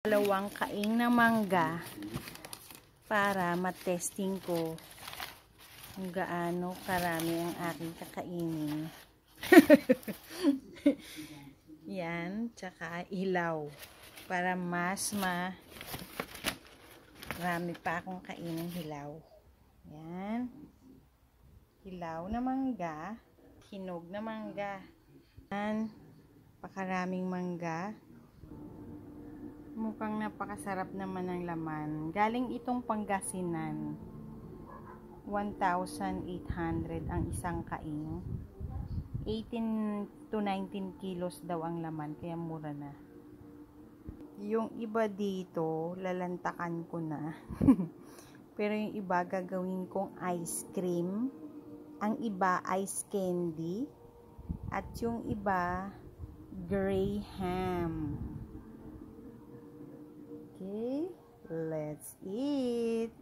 Dalawang kaing na mangga para matesting ko kung gaano karami ang aking kakainin. Yan, tsaka ilaw para mas marami pa akong kainin hilaw. Yan, hilaw na mangga, hinog na mangga. Yan, pakaraming mangga. Mukhang napakasarap naman ng laman. Galing itong Pangasinan. 1,800 ang isang kaing. 18 to 19 kilos daw ang laman, kaya mura na. Yung iba dito, lalantakan ko na. Pero yung iba, gagawin kong ice cream. Ang iba, ice candy. At yung iba, graham. Okay, let's eat.